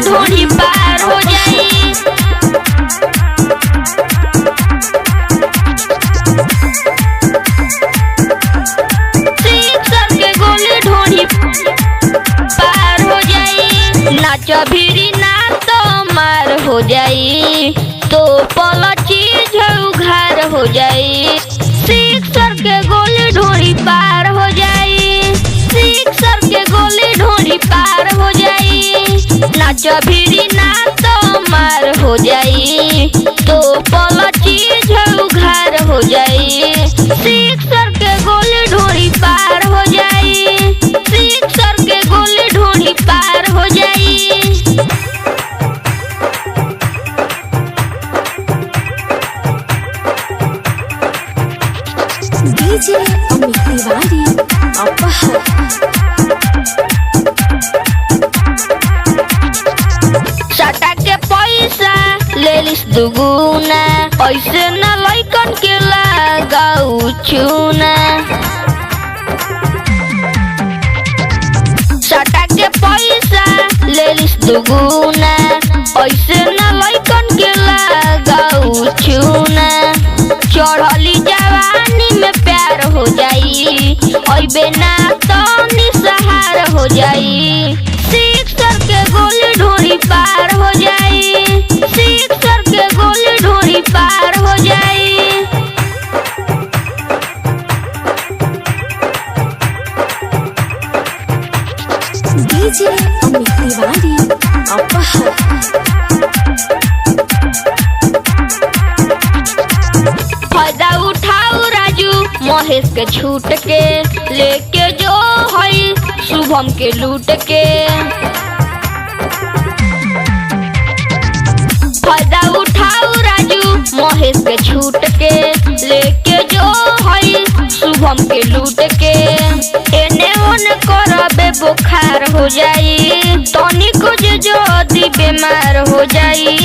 ढोली पार हो जाई। सिक्सर के गोली ढोली पार हो जाई। नाच भिरी ना तो मार हो जाई, तो पल चीज उघार हो जाई। सिक्सर के गोली ढोली पार हो जाई। सिक्सर के गोली ढोली पार हो जाई। नाच भिरी ना तो मार हो जाई, तो पल चीज उघार हो जाई। सिक्सर के गोली ढोली पार हो जाई। सिक्सर के गोली ढोली पार हो जाई। डीजे अमित तिवारी अपहर। सटा के पैसा ले लिस दुगुना, ऐसे न लइकन के लगाऊ चूना। सटा के पैसा ले लिस दुगुना, ऐसे न लइकन के लगाऊ चूना। चढ़ली जवानी में प्यार हो जाई, अइबे ना तो निसहार हो जाई। सिक्सर के गोली ढोली पार हो जाई। सिक्सर के गोली ढोली पार हो जाई। डीजे अमित तिवारी अपहर। फायदा उठाओ राजू महेश के छूट के, लेके जो है शुभम के लूट के। फायदा उठाओ राजू महेश के छूट के, लेके जो है शुभम के लूट के। एने ओने करबे बुखार हो जाई, तनिको जो बीमार हो जाई।